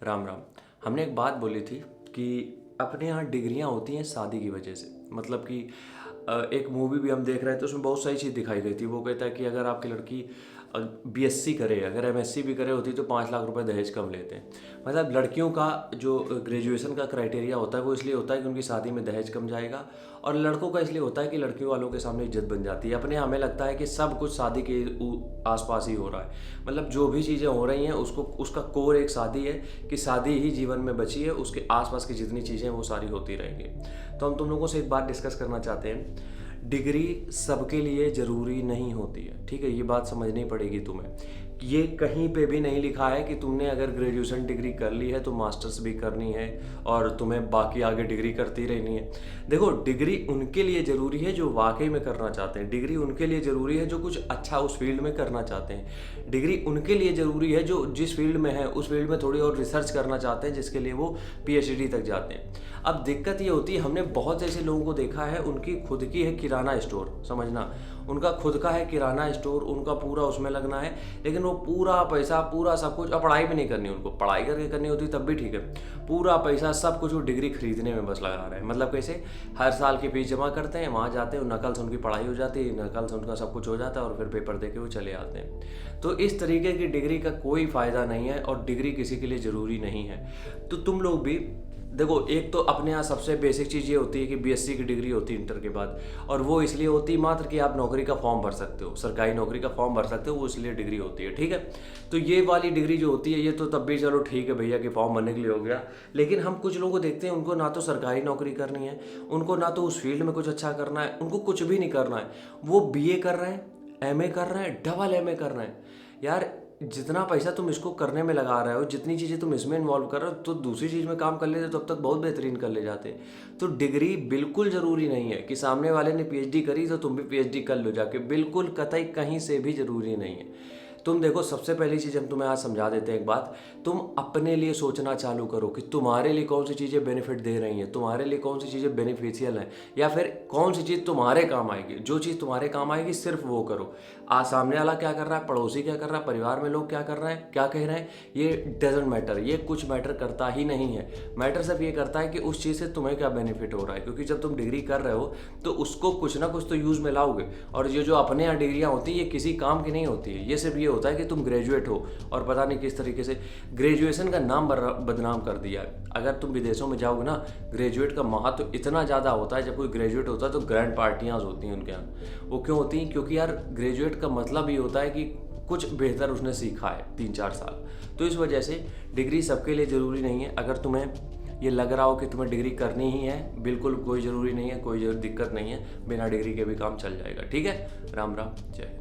राम राम। हमने एक बात बोली थी कि अपने यहाँ डिग्रियाँ होती हैं शादी की वजह से। मतलब कि एक मूवी भी हम देख रहे थे, उसमें बहुत सारी चीज़ दिखाई गई थी। वो कहता है कि अगर आपकी लड़की बीएससी करे, अगर एमएससी भी करे होती तो 5 लाख रुपए दहेज कम लेते हैं। मतलब लड़कियों का जो ग्रेजुएशन का क्राइटेरिया होता है वो इसलिए होता है कि उनकी शादी में दहेज कम जाएगा, और लड़कों का इसलिए होता है कि लड़कियों वालों के सामने इज्जत बन जाती है। अपने हमें लगता है कि सब कुछ शादी के आसपास ही हो रहा है। मतलब जो भी चीज़ें हो रही हैं उसको उसका कोर एक शादी है, कि शादी ही जीवन में बची है, उसके आसपास की जितनी चीज़ें हैं वो सारी होती रहेंगी। तो हम तुम लोगों से एक बात डिस्कस करना चाहते हैं। डिग्री सबके लिए ज़रूरी नहीं होती है, ठीक है? ये बात समझनी पड़ेगी तुम्हें। ये कहीं पे भी नहीं लिखा है कि तुमने अगर ग्रेजुएशन डिग्री कर ली है तो मास्टर्स भी करनी है और तुम्हें बाकी आगे डिग्री करती रहनी है। देखो, डिग्री उनके लिए ज़रूरी है जो वाकई में करना चाहते हैं। डिग्री उनके लिए ज़रूरी है जो कुछ अच्छा उस फील्ड में करना चाहते हैं। डिग्री उनके लिए ज़रूरी है जो जिस फील्ड में है उस फील्ड में थोड़ी और रिसर्च करना चाहते हैं, जिसके लिए वो पीएचडी तक जाते हैं। अब दिक्कत ये होती है, हमने बहुत ऐसे लोगों को देखा है, उनकी खुद की है किराना स्टोर, समझना, उनका खुद का है किराना स्टोर, उनका पूरा उसमें लगना है, लेकिन वो पूरा पैसा, पूरा सब कुछ, और पढ़ाई भी नहीं करनी उनको। पढ़ाई करके करनी होती तब भी ठीक है, पूरा पैसा सब कुछ वो डिग्री खरीदने में बस लगा रहे हैं। मतलब कैसे? हर साल की फीस जमा करते हैं, वहाँ जाते हैं, नकल से उनकी पढ़ाई हो जाती है, नकल से उनका सब कुछ हो जाता है, और फिर पेपर दे के वो चले आते हैं। तो इस तरीके की डिग्री का कोई फ़ायदा नहीं है, और डिग्री किसी के लिए ज़रूरी नहीं है। तो तुम लोग भी देखो, एक तो अपने यहाँ सबसे बेसिक चीज़ ये होती है कि बीएससी की डिग्री होती है इंटर के बाद, और वो इसलिए होती है मात्र कि आप नौकरी का फॉर्म भर सकते हो, सरकारी नौकरी का फॉर्म भर सकते हो, वो इसलिए डिग्री होती है, ठीक है? तो ये वाली डिग्री जो होती है ये तो तब भी चलो ठीक है भैया कि फॉर्म भरने के लिए हो गया। लेकिन हम कुछ लोगों को देखते हैं, उनको ना तो सरकारी नौकरी करनी है, उनको ना तो उस फील्ड में कुछ अच्छा करना है, उनको कुछ भी नहीं करना है। वो बीए कर रहे हैं, एमए कर रहे हैं, डबल एमए कर रहे हैं। यार, जितना पैसा तुम इसको करने में लगा रहे हो, जितनी चीज़ें तुम इसमें इन्वॉल्व कर रहे हो, तो दूसरी चीज़ में काम कर लेते तो अब तक बहुत बेहतरीन कर ले जाते। तो डिग्री बिल्कुल ज़रूरी नहीं है कि सामने वाले ने पीएचडी करी तो तुम भी पीएचडी कर लो जाके, बिल्कुल कतई कहीं से भी ज़रूरी नहीं है। तुम देखो, सबसे पहली चीज़ हम तुम्हें आज समझा देते हैं एक बात। तुम अपने लिए सोचना चालू करो कि तुम्हारे लिए कौन सी चीज़ें बेनिफिट दे रही हैं, तुम्हारे लिए कौन सी चीज़ें बेनिफिशियल हैं, या फिर कौन सी चीज़ तुम्हारे काम आएगी। जो चीज़ तुम्हारे काम आएगी सिर्फ वो करो। आज सामने वाला क्या कर रहा है, पड़ोसी क्या कर रहा है, परिवार में लोग क्या कर रहे हैं, क्या कह रहे हैं, ये डजेंट मैटर। ये कुछ मैटर करता ही नहीं है। मैटर सिर्फ ये करता है कि उस चीज़ से तुम्हें क्या बेनिफिट हो रहा है, क्योंकि जब तुम डिग्री कर रहे हो तो उसको कुछ ना कुछ तो यूज़ में लाओगे। और ये जो अपने यहाँ डिग्रियाँ होती है ये किसी काम की नहीं होती है। ये सिर्फ ये होता है कि तुम ग्रेजुएट हो, और पता नहीं किस तरीके से ग्रेजुएशन का नाम बदनाम कर दिया है। अगर तुम विदेशों में जाओगे ना, ग्रेजुएट का महत्व तो इतना ज़्यादा होता है। जब कोई ग्रेजुएट होता है तो ग्रैंड पार्टियाँ होती हैं उनके यहाँ। वो क्यों होती हैं? क्योंकि यार ग्रेजुएट का मतलब ये होता है कि कुछ बेहतर उसने सीखा है 3-4 साल। तो इस वजह से डिग्री सबके लिए ज़रूरी नहीं है। अगर तुम्हें ये लग रहा हो कि तुम्हें डिग्री करनी ही है, बिल्कुल कोई ज़रूरी नहीं है, कोई दिक्कत नहीं है, बिना डिग्री के भी काम चल जाएगा, ठीक है? राम राम, जय हिंद।